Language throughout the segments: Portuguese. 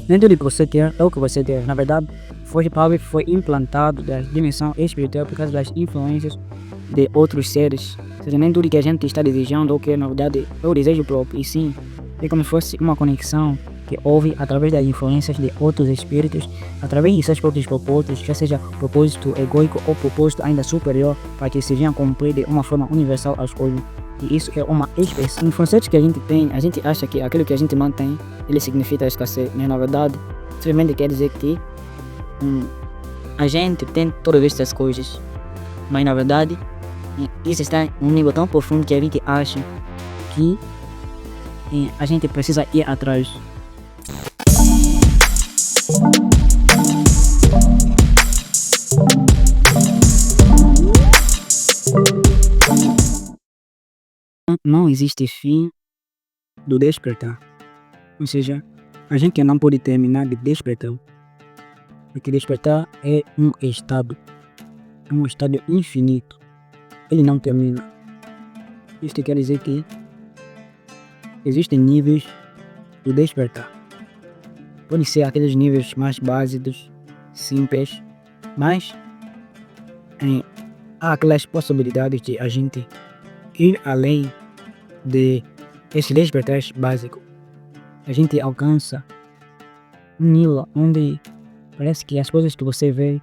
Nem tudo que você quer é o que você quer. Na verdade, foi implantado da dimensão espiritual por causa das influências de outros seres. Ou seja, nem tudo que a gente está desejando ou quer, na verdade, é o desejo próprio. E sim, é como se fosse uma conexão que houve através das influências de outros espíritos, através de seus próprios propósitos, já seja propósito egoico ou propósito ainda superior, para que se venham cumprir de uma forma universal as coisas. E isso é uma expressão. Em conceitos que a gente tem, a gente acha que aquilo que a gente não tem, ele significa escassez, mas na verdade, simplesmente quer dizer que a gente tem todas estas coisas, mas na verdade, isso está em um nível tão profundo que a gente acha que a gente precisa ir atrás. Não existe fim do despertar. Ou seja, a gente não pode terminar de despertar. Porque despertar é um estado infinito. Ele não termina. Isto quer dizer que existem níveis do despertar. Podem ser aqueles níveis mais básicos, simples, mas há aquelas possibilidades de a gente ir além de esse despertar básico. A gente alcança um nível onde parece que as coisas que você vê,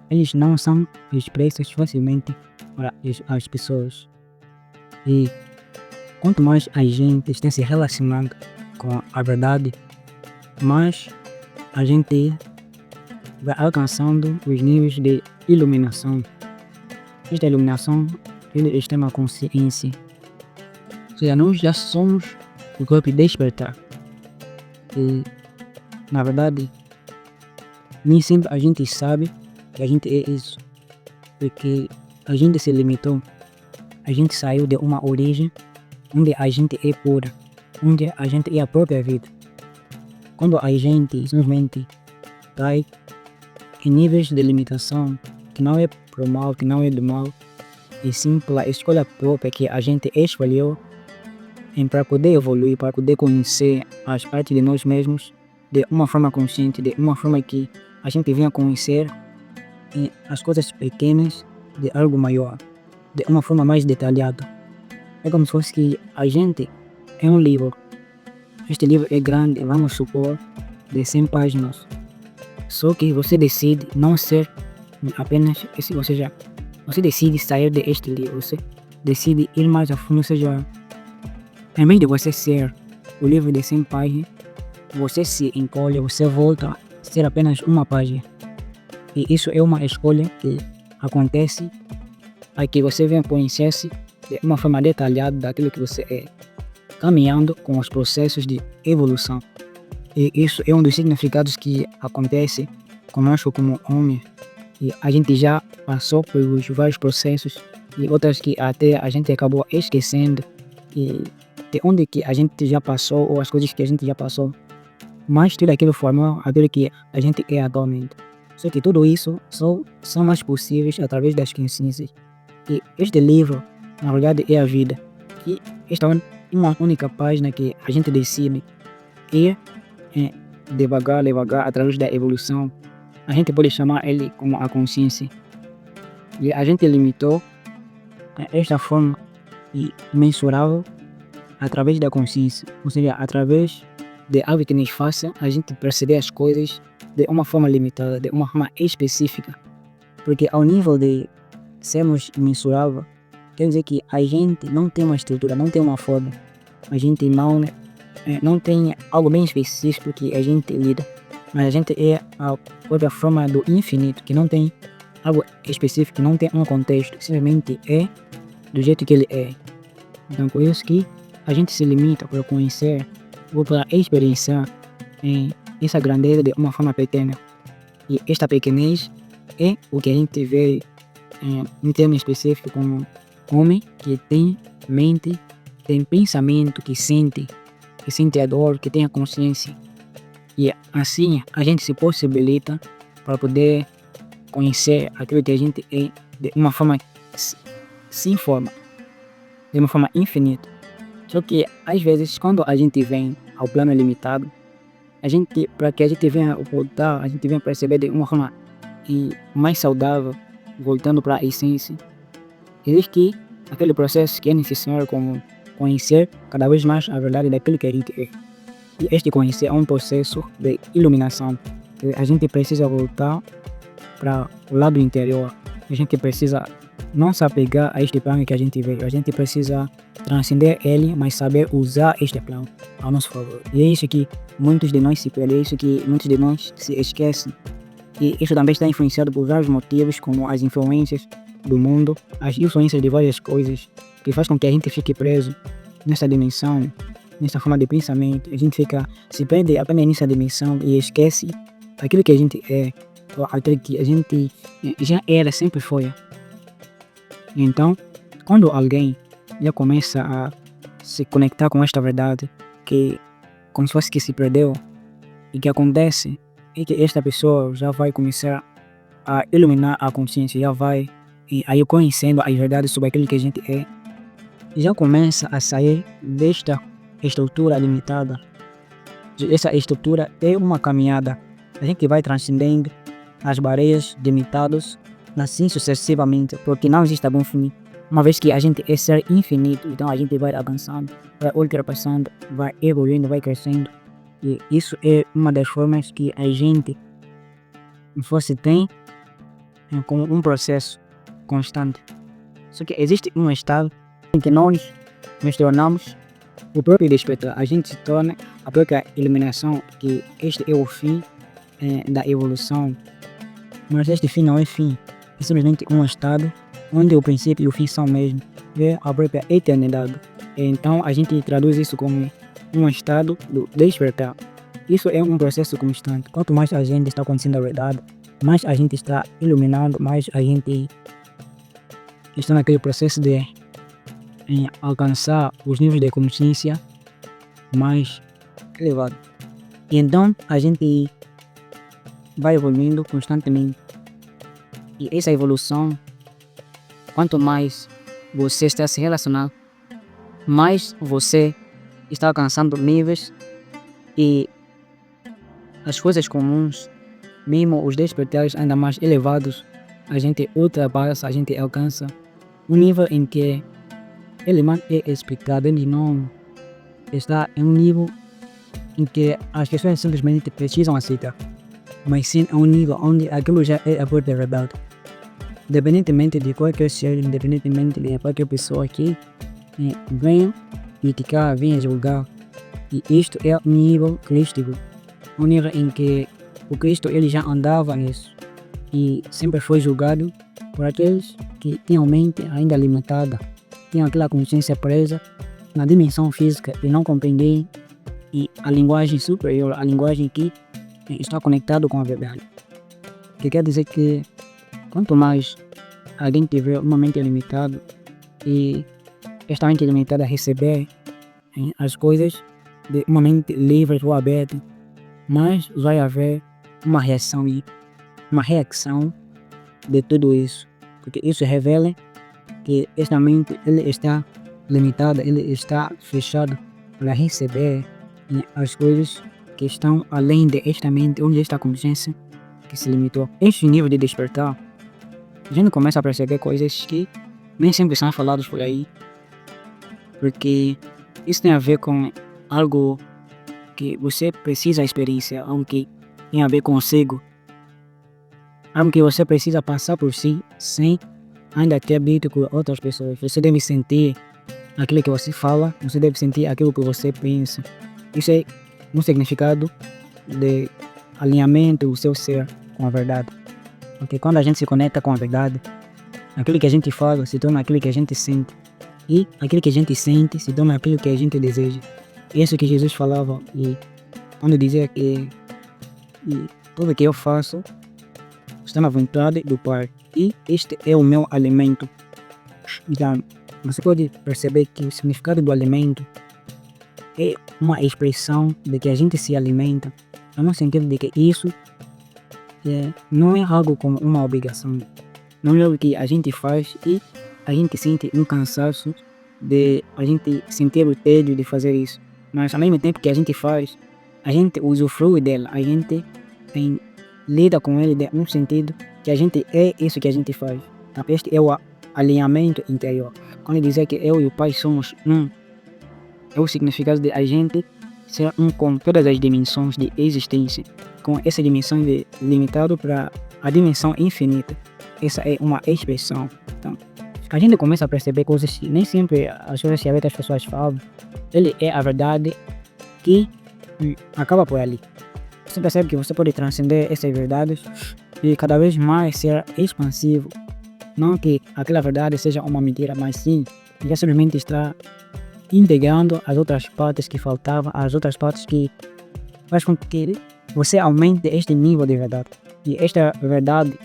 eles não são expressas facilmente para as pessoas. E quanto mais a gente está se relacionando com a verdade, mais a gente vai alcançando os níveis de iluminação. Esta iluminação ele está na consciência. Ou seja, nós já somos o corpo despertar. E, na verdade, nem sempre a gente sabe que a gente é isso. Porque a gente se limitou. A gente saiu de uma origem onde a gente é pura. Onde a gente é a própria vida. Quando a gente simplesmente cai em níveis de limitação, que não é pro mal, que não é do mal, e sim pela escolha própria que a gente escolheu para poder evoluir, para poder conhecer as partes de nós mesmos de uma forma consciente, de uma forma que a gente venha conhecer as coisas pequenas de algo maior, de uma forma mais detalhada. É como se fosse que a gente é um livro. Este livro é grande, vamos supor, de 100 páginas. Só que você decide não ser apenas esse, ou seja, você decide sair deste livro, você decide ir mais a fundo, ou seja, em vez de você ser o livro de 100 páginas, você se encolhe, você volta a ser apenas uma página. E isso é uma escolha que acontece para que você venha conhecer-se de uma forma detalhada daquilo que você é, caminhando com os processos de evolução. E isso é um dos significados que acontece conosco como homem. E a gente já passou por vários processos e outras que até a gente acabou esquecendo. E de onde que a gente já passou ou as coisas que a gente já passou. Mas tudo aquilo formou aquilo que a gente é atualmente. Só que tudo isso são mais possíveis através das consciências. E este livro, na verdade, é a vida. E esta é uma única página que a gente decide ir devagar, através da evolução. A gente pode chamar ele como a consciência. E a gente limitou esta forma imensurável através da consciência. Ou seja, através de algo que nos faça a gente perceber as coisas de uma forma limitada, de uma forma específica. Porque ao nível de sermos imensurável, quer dizer que a gente não tem uma estrutura, não tem uma forma. A gente não tem algo bem específico que a gente lida. Mas a gente é a própria forma do infinito, que não tem algo específico, que não tem um contexto. Simplesmente é do jeito que ele é. Então por isso que a gente se limita para conhecer ou para experienciar essa grandeza de uma forma pequena. E esta pequenez é o que a gente vê em termos específicos como homem que tem mente, tem pensamento, que sente a dor, que tem a consciência. E assim a gente se possibilita para poder conhecer aquilo que a gente é de uma forma sem forma, de uma forma infinita. Só que às vezes quando a gente vem ao plano limitado, para que a gente venha voltar, a gente venha perceber de uma forma mais saudável, voltando para a essência, existe aquele processo que é necessário como conhecer cada vez mais a verdade daquilo que a gente é. E este conhecer é um processo de iluminação. A gente precisa voltar para o lado interior. A gente precisa não se apegar a este plano que a gente veio. A gente precisa transcender ele, mas saber usar este plano ao nosso favor. E é isso que muitos de nós se perdem, é isso que muitos de nós se esquecem. E isso também está influenciado por vários motivos, como as influências do mundo, as influências de várias coisas, que faz com que a gente fique preso nessa dimensão, nessa forma de pensamento. A gente se perde apenas nessa dimensão e esquece aquilo que a gente é, ou aquilo que a gente já era, sempre foi. Então, quando alguém já começa a se conectar com esta verdade, que como se fosse que se perdeu, e que acontece é que esta pessoa já vai começar a iluminar a consciência, já vai aí conhecendo as verdades sobre aquilo que a gente é, e já começa a sair desta estrutura limitada. Essa estrutura é uma caminhada, a gente vai transcendendo as barreiras limitadas, assim sucessivamente, porque não existe algum fim. Uma vez que a gente é ser infinito, então a gente vai avançando, vai ultrapassando, vai evoluindo, vai crescendo. E isso é uma das formas que a gente tem como um processo constante. Só que existe um estado em que nós nos tornamos o próprio despertar. A gente se torna a própria iluminação, que este é o fim da evolução. Mas este fim não é fim, é simplesmente um estado onde o princípio e o fim são o mesmo, é a própria eternidade. Então a gente traduz isso como um estado do despertar. Isso é um processo constante. Quanto mais a gente está conhecendo a verdade, mais a gente está iluminando, mais a gente está naquele processo de alcançar os níveis de consciência mais elevados. E então a gente vai evoluindo constantemente. E essa evolução, quanto mais você está se relacionando, mais você está alcançando níveis e as coisas comuns, mesmo os despertares ainda mais elevados, a gente ultrapassa, a gente alcança um nível em que ele não é explicado, ele não está em um nível em que as pessoas simplesmente precisam aceitar, mas sim é um nível onde aquilo já é a própria verdade. Independentemente de qualquer ser, independentemente de qualquer pessoa que venha criticar, venha julgar, e isto é um nível crístico, um nível em que o Cristo ele já andava nisso e sempre foi julgado por aqueles que tinham mente ainda limitada, tinham aquela consciência presa na dimensão física e não compreendem e a linguagem superior, a linguagem que está conectada com a verdade. Que quer dizer que quanto mais alguém tiver uma mente limitada e esta mente limitada receber as coisas de uma mente livre ou aberta, mas vai haver uma reação de tudo isso, porque isso revela que esta mente ele está limitada, ele está fechado para receber as coisas que estão além de esta mente, onde esta consciência que se limitou. Este nível de despertar, a gente começa a perceber coisas que nem sempre são faladas por aí, porque isso tem a ver com algo que você precisa experienciar, algo que tem a ver consigo, algo que você precisa passar por si sem ainda ter dito com outras pessoas. Você deve sentir aquilo que você fala, você deve sentir aquilo que você pensa. Isso é um significado de alinhamento do seu ser com a verdade. Porque quando a gente se conecta com a verdade, aquilo que a gente fala se torna aquilo que a gente sente. E aquilo que a gente sente se torna aquilo que a gente deseja. Isso que Jesus falava, e quando dizia que tudo que eu faço está na vontade do Pai, e este é o meu alimento. Então, você pode perceber que o significado do alimento é uma expressão de que a gente se alimenta, no sentido de que isso não é algo como uma obrigação, não é algo que a gente faz e a gente sente um cansaço de a gente sentir o tédio de fazer isso, mas ao mesmo tempo que a gente faz, a gente usufrui dela, a gente lida com ele de um sentido que a gente é isso que a gente faz. Então, este é o alinhamento interior. Quando dizer que eu e o Pai somos um, é o significado de a gente ser um com todas as dimensões de existência, com essa dimensão de limitado para a dimensão infinita. Essa é uma expressão. Então, a gente começa a perceber coisas que nem sempre as coisas que as pessoas falam, ele é a verdade que acaba por ali. Você percebe que você pode transcender essas verdades e cada vez mais ser expansivo. Não que aquela verdade seja uma mentira, mas sim, já simplesmente está integrando as outras partes que faltavam, as outras partes que faz com que você aumente este nível de verdade. E esta verdade,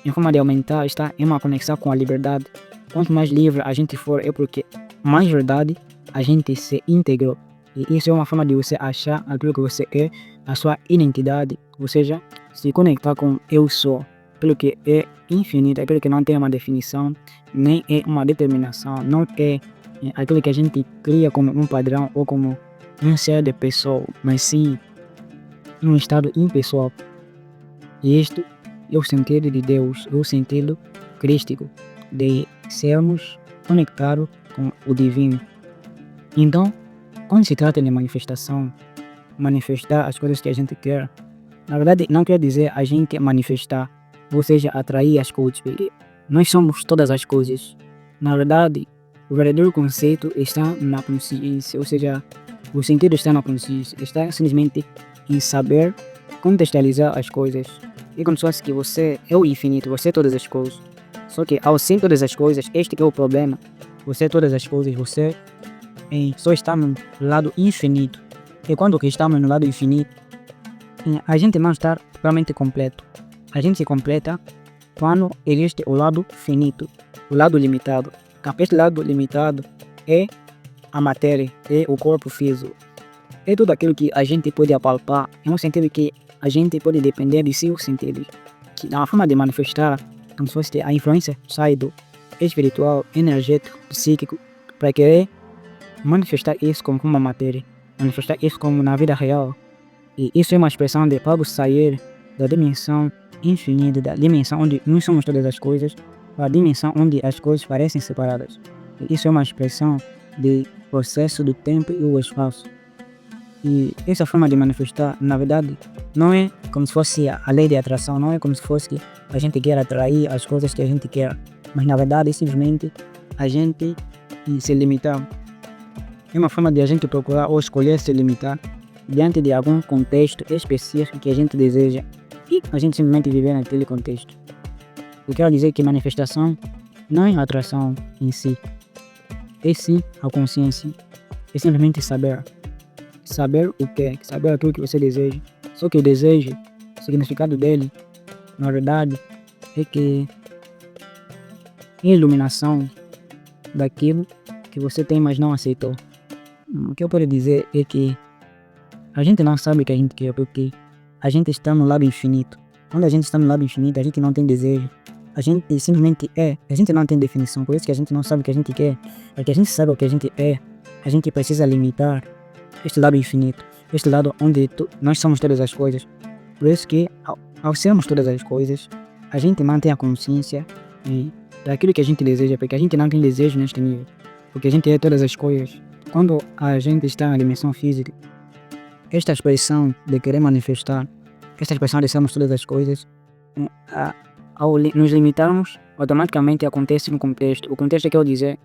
em forma de aumentar, está em uma conexão com a liberdade. Quanto mais livre a gente for, é porque mais verdade a gente se integrou. E isso é uma forma de você achar aquilo que você é, a sua identidade, ou seja, se conectar com eu sou, aquilo que é infinito, aquilo que não tem uma definição, nem é uma determinação, não é aquilo que a gente cria como um padrão ou como um ser de pessoa, mas sim um estado impessoal. E isto é o sentido de Deus, é o sentido crístico de sermos conectados com o divino. Então, quando se trata de manifestação, manifestar as coisas que a gente quer, na verdade não quer dizer a gente manifestar, ou seja, atrair as coisas, porque nós somos todas as coisas. Na verdade, o verdadeiro conceito está na consciência, ou seja, o sentido está na consciência, está simplesmente em saber contextualizar as coisas. E como se fosse que você é o infinito, você é todas as coisas. Só que ao ser todas as coisas, este é o problema. Você é todas as coisas, você só está no lado infinito. E quando que estamos no lado infinito, a gente não está totalmente completo. A gente se completa quando existe o lado finito, o lado limitado. Este lado limitado é a matéria, é o corpo físico. É tudo aquilo que a gente pode apalpar, em um sentido que a gente pode depender de seus sentidos. Que na forma de manifestar, como se fosse a influência sai do espiritual, energético, psíquico, para querer manifestar isso como uma matéria, manifestar isso como na vida real. E isso é uma expressão de algo sair da dimensão infinita, da dimensão onde nós somos todas as coisas, para a dimensão onde as coisas parecem separadas. E isso é uma expressão de processo do tempo e o espaço. E essa forma de manifestar, na verdade, não é como se fosse a lei de atração, não é como se fosse que a gente quer atrair as coisas que a gente quer, mas na verdade é simplesmente a gente se limitar. É uma forma de a gente procurar ou escolher se limitar diante de algum contexto específico que a gente deseja e a gente simplesmente viver naquele contexto. Eu quero dizer que manifestação não é atração em si, é sim a consciência, é simplesmente saber. Saber o que é, saber aquilo que você deseja. Só que o desejo, o significado dele, na verdade, é que é iluminação daquilo que você tem, mas não aceitou. O que eu posso dizer é que a gente não sabe o que a gente quer, porque a gente está no lado infinito. Quando a gente está no lado infinito, a gente não tem desejo. A gente simplesmente é. A gente não tem definição. Por isso que a gente não sabe o que a gente quer. Porque a gente sabe o que a gente é. A gente precisa limitar este lado infinito. Este lado onde nós somos todas as coisas. Por isso que ao sermos todas as coisas, a gente mantém a consciência daquilo que a gente deseja. Porque a gente não tem desejo neste nível. Porque a gente é todas as coisas. Quando a gente está na dimensão física, esta expressão de querer manifestar, esta expressão de sermos todas as coisas, ao nos limitarmos, automaticamente acontece no contexto. O contexto quer dizer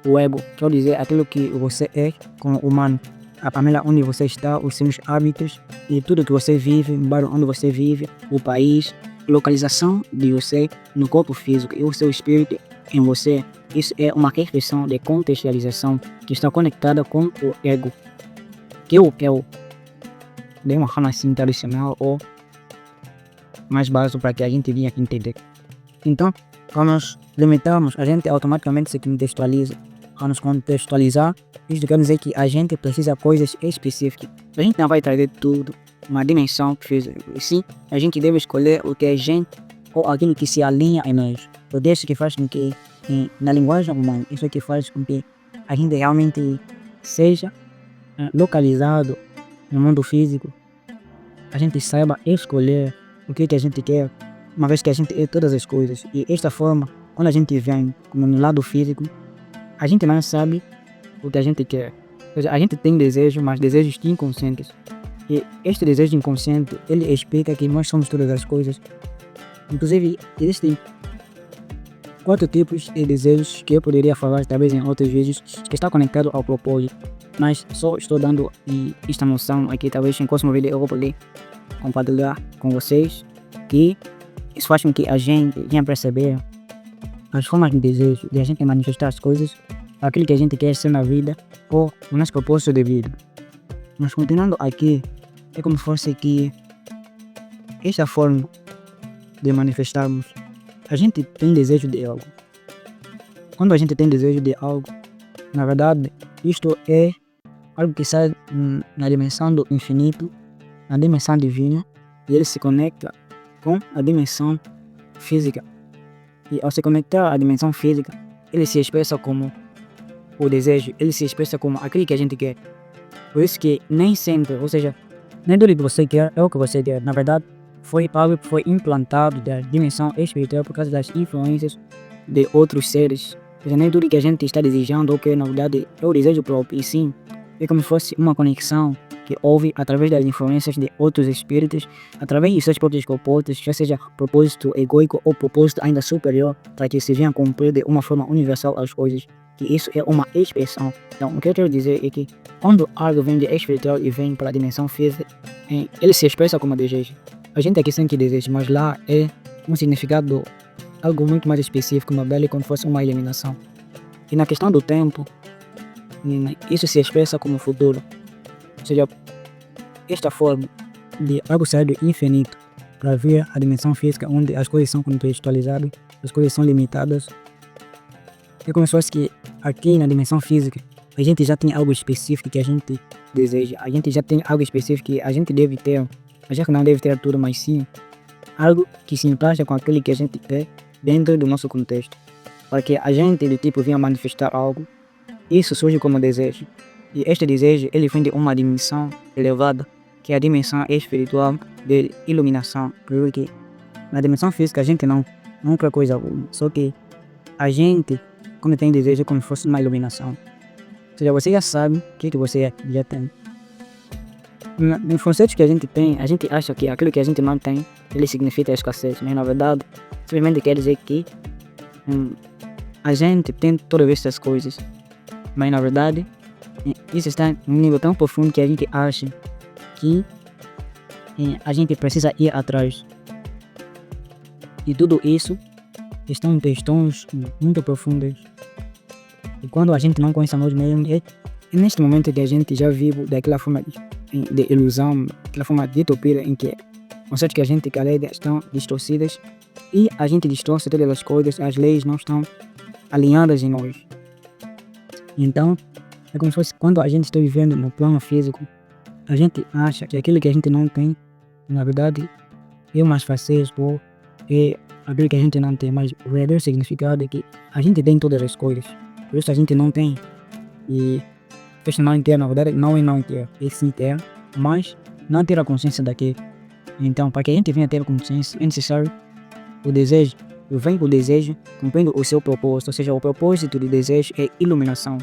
o ego, quer dizer aquilo que você é como humano. A família onde você está, os seus hábitos e tudo que você vive, o bairro onde você vive, o país, localização de você no corpo físico e o seu espírito em você. Isso é uma expressão de contextualização que está conectada com o ego, que é o de uma forma assim tradicional ou mais básica para que a gente venha aqui entender. Então, quando nos limitamos, a gente automaticamente se contextualiza. Ao nos contextualizar, isso quer dizer que a gente precisa de coisas específicas. A gente não vai trazer tudo, uma dimensão física. E sim, a gente deve escolher o que a gente, ou aquilo que se alinha a nós. Por isso que faz com que, na linguagem humana, isso é que faz com que a gente realmente seja localizado no mundo físico, a gente saiba escolher o que a gente quer, uma vez que a gente é todas as coisas. E esta forma, quando a gente vem como no lado físico, a gente não sabe o que a gente quer. Ou seja, a gente tem desejos, mas desejos inconscientes. E este desejo inconsciente, ele explica que nós somos todas as coisas. Inclusive, existem 4 tipos de desejos que eu poderia falar talvez em outros vídeos, que está conectado ao propósito. Mas só estou dando esta noção aqui, talvez em próximo vídeo eu vou poder compartilhar com vocês, que isso faz com que a gente venha perceber as formas de desejo, de a gente manifestar as coisas, aquilo que a gente quer ser na vida, ou o nosso propósito de vida. Mas continuando aqui, é como se fosse que esta forma de manifestarmos, a gente tem desejo de algo. Quando a gente tem desejo de algo, na verdade, isto é algo que sai na dimensão do infinito, na dimensão divina, e ele se conecta com a dimensão física. E ao se conectar à dimensão física, ele se expressa como o desejo, ele se expressa como aquilo que a gente quer. Por isso que nem sempre, ou seja, nem tudo que você quer é o que você quer. Na verdade, foi algo que foi implantado da dimensão espiritual por causa das influências de outros seres. Ou seja, nem tudo que a gente está desejando ou que na verdade é o desejo próprio. E sim, é como se fosse uma conexão que houve através das influências de outros espíritos, através de seus próprios propósitos, já seja propósito egoico ou propósito ainda superior, para que se venha cumprir de uma forma universal as coisas. Que isso é uma expressão. Então, o que eu quero dizer é que quando algo vem de espiritual e vem para a dimensão física, ele se expressa como desejo. A gente aqui sente desejo, mas lá é um significado, algo muito mais específico, uma bela como fosse uma iluminação. E na questão do tempo, isso se expressa como futuro. Ou seja, esta forma de algo sair do infinito para ver a dimensão física, onde as coisas são contextualizadas, as coisas são limitadas. É como se fosse que aqui na dimensão física, a gente já tem algo específico que a gente deseja. A gente já tem algo específico que a gente deve ter. Já que não deve ter tudo, mas sim algo que se encaixa com aquilo que a gente quer dentro do nosso contexto. Para que a gente de tipo venha manifestar algo, isso surge como desejo. E este desejo, ele vem de uma dimensão elevada, que é a dimensão espiritual de iluminação. Porque na dimensão física a gente não quer coisa alguma. Só que a gente, quando tem desejo, é como se fosse uma iluminação. Ou seja, você já sabe o que você já tem. Nos conceitos que a gente tem, a gente acha que aquilo que a gente não tem, ele significa escassez. Mas na verdade, simplesmente quer dizer que a gente tem todas essas coisas. Mas na verdade, isso está em um nível tão profundo que a gente acha que a gente precisa ir atrás. E tudo isso estão em questões muito profundas. E quando a gente não conhece a nós mesmos, é neste momento que a gente já vive daquela forma de ilusão, aquela forma de utopia em que conceitos que a gente carrega estão distorcidas e a gente distorce todas as coisas, as leis não estão alinhadas em nós. Então, é como se fosse quando a gente está vivendo no plano físico, a gente acha que aquilo que a gente não tem, na verdade, é uma escassez ou é aquilo que a gente não tem, mas o verdadeiro significado é que a gente tem todas as coisas, por isso a gente não tem. E este não ter, na verdade, não é não ter, é sim ter, mas não ter a consciência daquilo. Então, para que a gente venha ter a consciência, é necessário o desejo. Eu venho com o desejo, cumprindo o seu propósito, ou seja, o propósito do desejo é iluminação.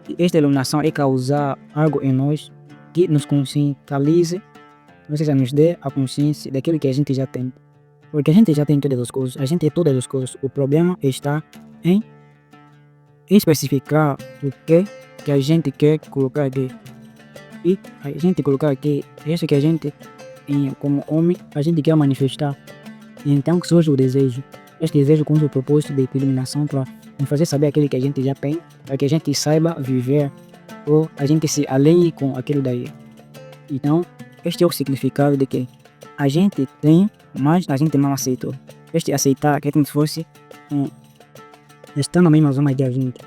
E esta iluminação é causar algo em nós que nos conscientize, ou seja, nos dê a consciência daquilo que a gente já tem. Porque a gente já tem todas as coisas, a gente tem todas as coisas. O problema está em especificar o que a gente quer colocar aqui. E a gente colocar aqui, é isso que a gente, como homem, a gente quer manifestar. E então que surge o desejo. Este desejo com o propósito de iluminação para nos fazer saber aquilo que a gente já tem, para que a gente saiba viver ou a gente se alinhe com aquilo daí. Então, este é o significado de que a gente tem, mas a gente não aceitou. Este aceitar é como se fosse estar na mesma zona que a gente.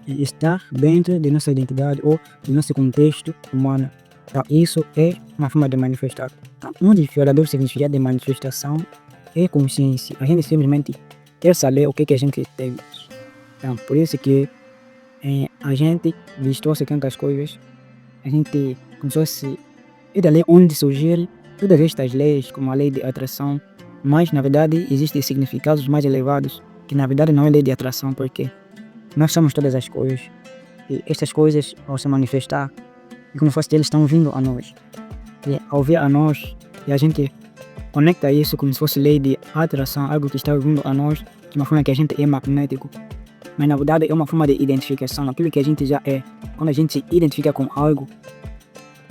E estar dentro de nossa identidade ou do nosso contexto humano. Então, isso é uma forma de manifestar. Então, um dos verdadeiros significados de manifestação é consciência. A gente simplesmente quer saber o que a gente tem. Então, por isso que a gente distorce tantas coisas. A gente, como se fosse, é dali onde surgem todas estas leis, como a lei de atração, mas na verdade existem significados mais elevados, que na verdade não é lei de atração, porque nós somos todas as coisas, e estas coisas ao se manifestar, é como se fosse eles estão vindo a nós, e ao vir a nós, e a gente conecta isso como se fosse lei de atração, algo que está vindo a nós, de uma forma que a gente é magnético, mas na verdade é uma forma de identificação, aquilo que a gente já é. Quando a gente se identifica com algo,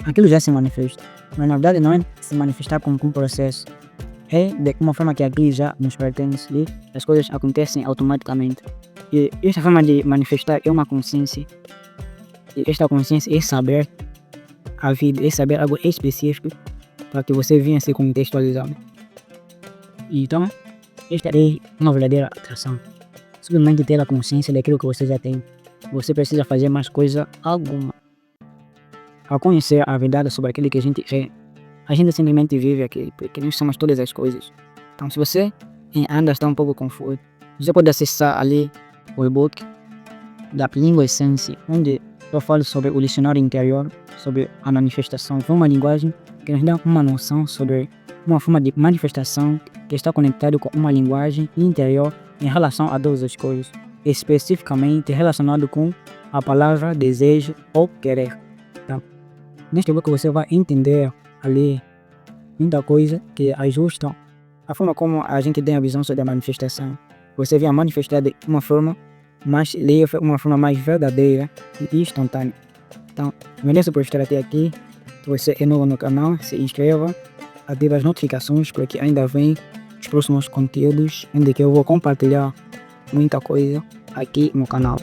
aquilo já se manifesta, mas na verdade não é se manifestar como um processo, é de uma forma que aquilo já nos pertence e as coisas acontecem automaticamente. E esta forma de manifestar é uma consciência, e esta consciência é saber a vida, é saber algo específico para que você venha se contextualizar. Então, esta é uma verdadeira atração. Simplesmente ter a consciência daquilo que você já tem. Você precisa fazer mais coisa alguma. Ao conhecer a verdade sobre aquilo que a gente é, a gente simplesmente vive aqui, porque nós somos todas as coisas. Então, se você ainda está um pouco confuso, você pode acessar ali o e-book da Língua Essência, onde eu falo sobre o dicionário interior, sobre a manifestação. Foi uma linguagem que nos dá uma noção sobre uma forma de manifestação que está conectado com uma linguagem interior em relação a todas as coisas, especificamente relacionado com a palavra desejo ou querer. Então, neste e-book você vai entender ali muita coisa que ajusta a forma como a gente tem a visão sobre a manifestação. Você vem a manifestar de uma forma mais livre, uma forma mais verdadeira e instantânea. Então, agradeço por estar até aqui. Se você é novo no canal, se inscreva, ative as notificações porque ainda vem os próximos conteúdos onde que eu vou compartilhar muita coisa aqui no canal.